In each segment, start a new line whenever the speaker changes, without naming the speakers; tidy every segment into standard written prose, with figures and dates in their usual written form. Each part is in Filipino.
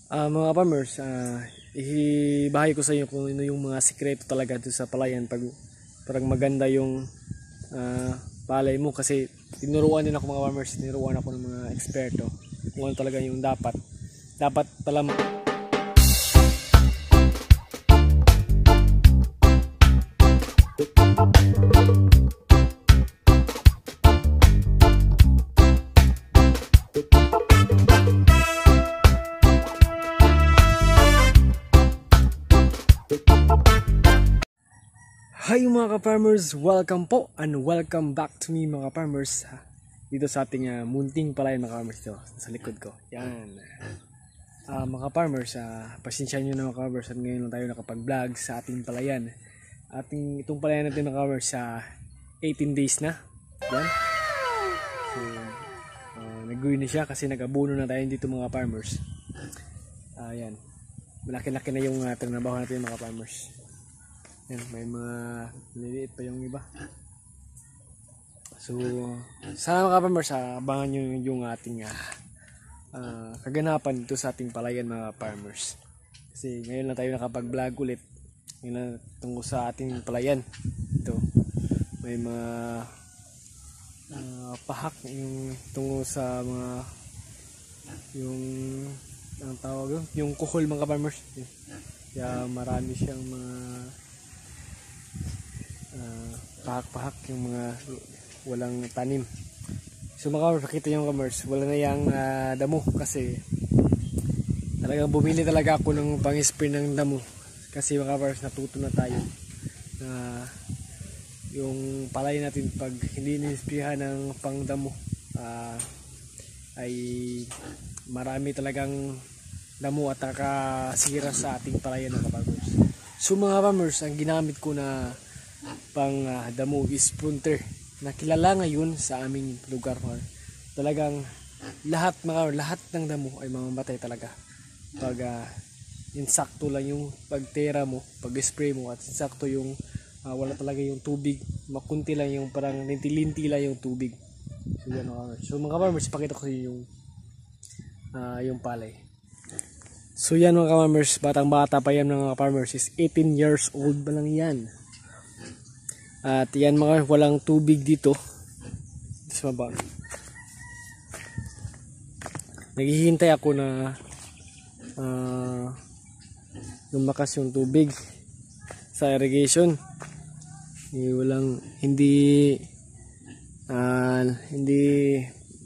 Mga farmers, ibahay ko sa inyo kung ano yung mga sikreto talaga doon sa palayan pag parang maganda yung palay mo, kasi tinuruan din ako mga farmers, tinuruan ako ng mga eksperto kung ano talaga yung dapat pala. Hi mga ka-farmers! Welcome po and welcome back to me mga ka-farmers dito sa ating munting palayan mga ka-farmers dito sa likod ko. Yan. Mga ka-farmers, pasensya nyo na mga ka-farmers at ngayon lang tayo nakapag-vlog sa ating palayan. Itong palayan natin mga ka-farmers 18 days na. Yan. So, nag-green na siya kasi nag-abono na tayo dito mga farmers. Yan. Malaki-laki na yung trabaho natin mga farmers. Yan, may mga liliit pa yung iba. So, sana mga farmers, abangan nyo yung ating kaganapan dito sa ating palayan mga farmers. Kasi ngayon lang tayo nakapag-vlog ulit. Ngayon lang tungkol sa ating palayan. Ito, may mga pahak yung tungkol sa mga yung ang tawag yun, yung kuhol mga farmers. Kaya marami siyang mga pahak-pahak, yung mga walang tanim. So mga pakita yung farmers, wala na yung damo kasi talagang bumili talaga ako ng pang-spray ng damo kasi mga farmers natuto na tayo na yung palay natin pag hindi nisprihan ng pang-damo ay marami talagang damo at nakasira sa ating palayan mga farmers. So mga farmers, ang ginamit ko na pang damo is Prunter na kilala ngayon sa aming lugar. Talagang lahat ng damo ay mamamatay talaga pag insakto lang yung pagtera mo, pag-spray mo, at insakto yung wala talaga yung tubig, makunti lang yung parang linti-linti lang yung tubig. So yan mga farmers. So mga farmers, pakita ko sa inyo yung palay. So yan mga farmers, batang-bata pa yan mga farmers, is 18 years old pa lang yan. At yan mga walang tubig dito. Sa baba. Naghihintay ako na lumakas yung tubig sa irrigation. Hindi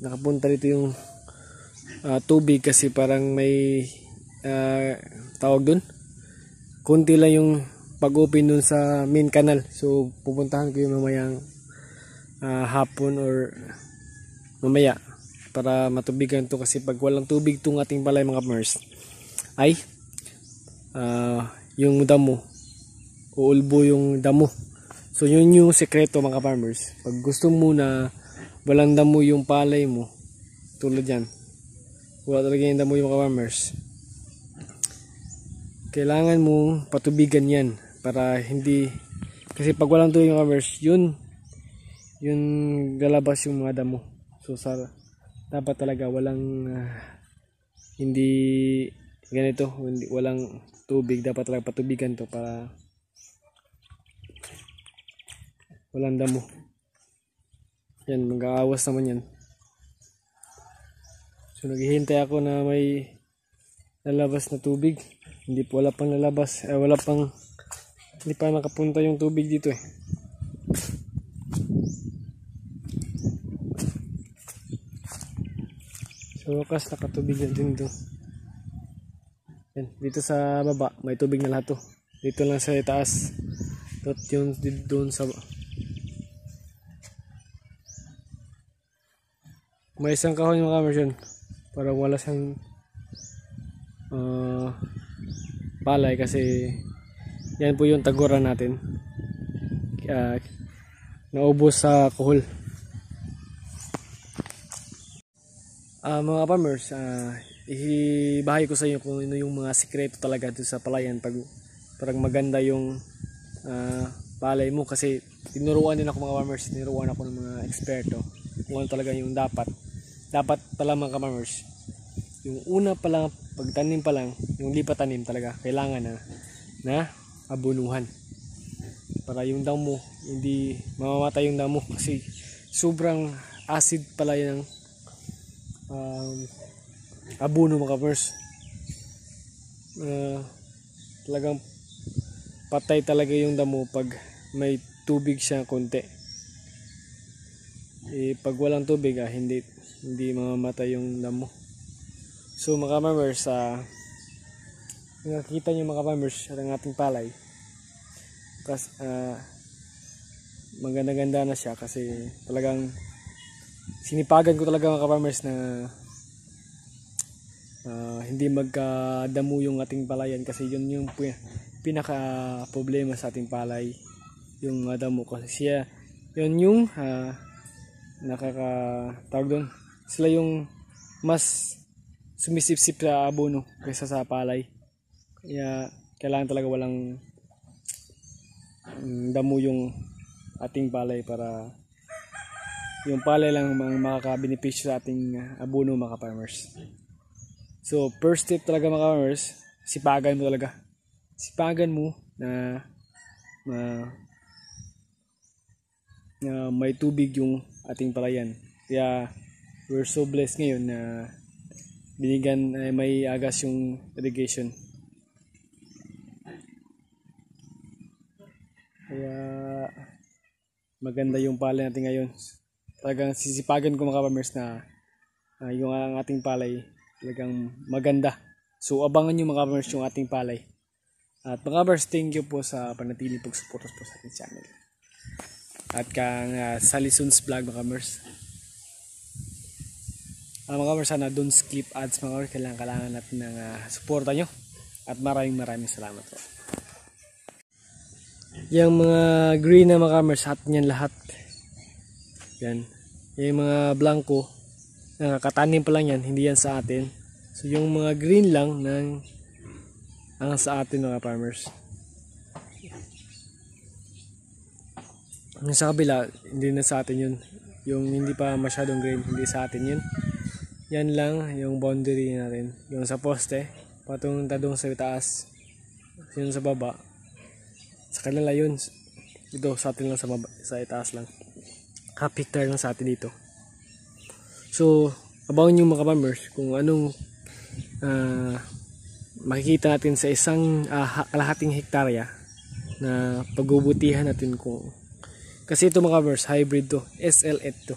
nakapunta dito yung tubig kasi parang may tawag dun. Kunti lang yung pag-open dun sa main canal. So pupuntahan ko yung mamayang hapon or mamaya para matubigan to, kasi pag walang tubig tong ating palay mga farmers ay yung damo uulbo yung damo. So yun yung sekreto mga farmers. Pag gusto mo na walang damo yung palay mo, tulad yan, wala talaga yung damo yung mga farmers, kailangan mo patubigan yan para hindi, kasi pag walang tubig yung farmers, yun lalabas yung mga damo. So dapat talaga walang hindi ganito, walang tubig, dapat talaga patubigan to para walang damo. Yan, mag-aawas naman yan. So naghihintay ako na may lalabas na tubig. Wala pang lalabas, hindi pa nakapunta yung tubig dito eh. So wakas nakatubig na din to. Yan, dito sa baba may tubig na lahat to. Dito lang sa itaas, yung doon sa may isang kahon yung kamerasyon para wala siyang palay, kasi yan po yung taguran natin, naubos sa kuhol. Mga farmers, ibahay ko sa inyo kung ano yung mga sikreto talaga dito sa palayan pag parang maganda yung palay mo, kasi tinuruan din ako mga farmers, tinuruan ako ng mga eksperto kung ano talaga yung dapat pala mga farmers. Yung una pala pagtanim pa lang, yung lipa tanim talaga, kailangan na abunuhan. Para yung damo, hindi mamamatay yung damo kasi sobrang acid pala yung abono mga ka-farmers. Talagang patay talaga yung damo pag may tubig siya konti. Pag walang tubig hindi mamamatay yung damo. So mga ka-farmers, nakikita nyo mga ka-farmers ang ating palay. Kasi maganda-ganda na siya kasi talagang sinipagan ko talaga mga ka-farmers na hindi magkadamo yung ating palayan kasi yun yung pinaka problema sa ating palay, yung damo kasi siya yun yung nakakatawag doon, sila yung mas sumisipsip sa abono kaysa sa palay, kaya kailangan talaga walang damo yung ating palay para yung palay lang ang makakabenepisyo sa ating abono mga farmers. So first step talaga mga farmers, sipagan mo talaga. Sipagan mo na may tubig yung ating palayan. Kaya we're so blessed ngayon na binigyan may agas yung irrigation. Kaya maganda yung palay natin ngayon. Talagang sisipagan ko mga farmers na yung ating palay talagang maganda. So abangan nyo mga farmers yung ating palay. At mga farmers, thank you po sa panatili pagsuportas po sa ating channel. At kang Salison's Vlog mga farmers. Mga farmers, sana don't skip ads mga farmers. Kailangan natin ng suporta nyo. At maraming salamat po. Yung mga green na mga farmers, atin yan lahat. Yan. Yung mga blanco, nakakatanim pa lang yan, hindi yan sa atin. So yung mga green lang ang sa atin mga farmers. Yung sa kabila, hindi na sa atin yun. Yung hindi pa masyadong green, hindi sa atin yun. Yan lang yung boundary natin. Yung sa poste, patong tadong sa taas. Yung sa baba, sa kanila yun. Ito sa atin lang sa itaas lang. Half hectare lang sa atin dito. So abangan nyo mga farmers kung anong makikita natin sa isang kalahating hektarya na pagbubutihan natin kasi ito mga farmers, hybrid to, SL8 to.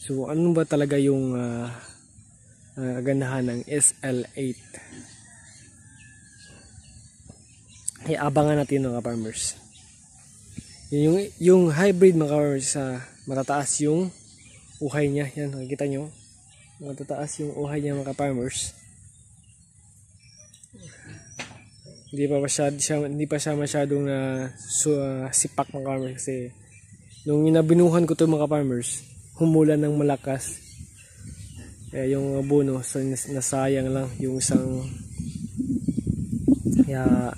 So ano ba talaga yung kagandahan ng SL8? Ay abangan natin mga farmers. Yung hybrid mga farmers, matataas yung uhay niya. Yan, nakikita nyo, matataas yung uhay niya mga farmers. Hindi pa siya masyadong sipak mga farmers kasi nung inabinuhan ko to mga farmers, humulan ng malakas. Kaya yung abono nasayang lang yung isang. Kaya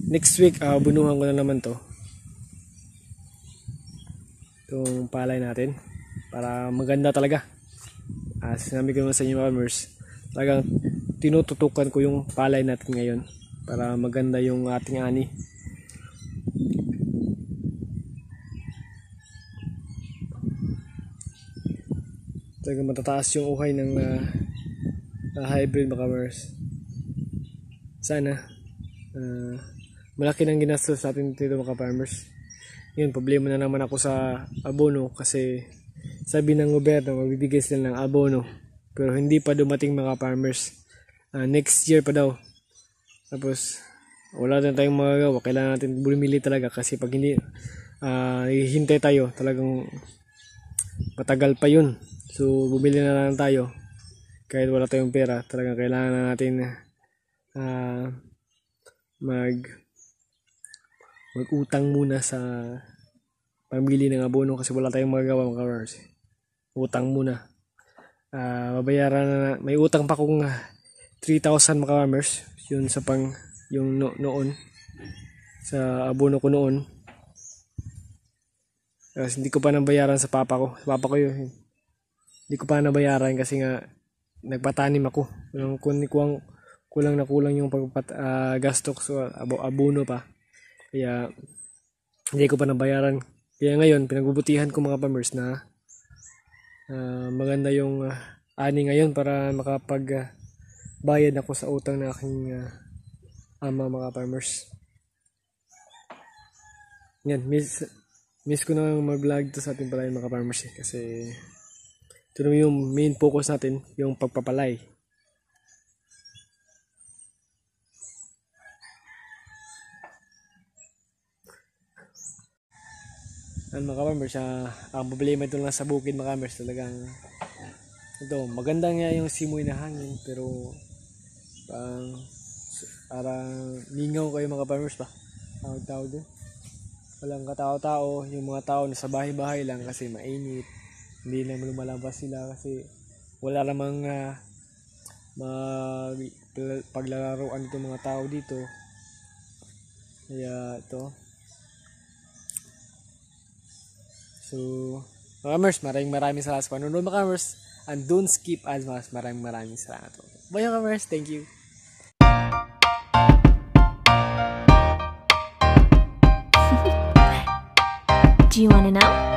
next week bunuhan ko na naman to, itong palay natin para maganda talaga. Sinabi ko naman sa inyo farmers, talagang tinututukan ko yung palay natin ngayon para maganda yung ating ani. Talagang matataas yung uhay ng hybrid mga farmers. Sana malaki nang ginastos sa atin dito mga farmers. Yun, problema na naman ako sa abono kasi sabi ng gobyerno magbibigay sila ng abono pero hindi pa dumating mga farmers. Next year pa daw. Tapos wala na tayong magagawa, kailangan natin bumili talaga kasi pag hindi hihintay tayo talagang matagal pa yun. So bumili na lang tayo kahit wala tayong pera. Talagang kailangan na natin mag-utang muna sa pamili ng abono kasi wala tayong magagawa mga farmers. Utang muna. Babayaran na, may utang pa kong 3,000 mga farmers, yun sa yung noon sa abono ko noon. Kasi hindi ko pa nabayaran sa papa ko. Sa papa ko yun. Hindi ko pa nabayaran kasi nga nagpatanim ako. Kulang na kulang yung gasto ko sa abono pa. Kaya hindi ko pa nabayaran. Kaya ngayon, pinagbubutihan ko mga farmers na maganda yung ani ngayon para makapagbayad ako sa utang na aking ama mga farmers. Yan, miss ko na mag-vlog to sa ating palay mga farmers kasi ito naman yung main focus natin, yung pagpapalay. Mga farmers, ang problema ito lang sa bukid mga farmers, talagang ito, maganda nga yung simoy na hangin pero parang ningaw kayo mga farmers ba? Tawag doon. Walang katao-tao, yung mga tao nasa bahay-bahay lang kasi mainit. Hindi na lumalabas sila kasi wala namang paglalaroan itong mga tao dito. Kaya ito. So, mga kamers, maraming salamat sa panonood mga kamers. And don't skip ads mga maraming salamat. Bye mga kamers, thank you.
Do you want to know?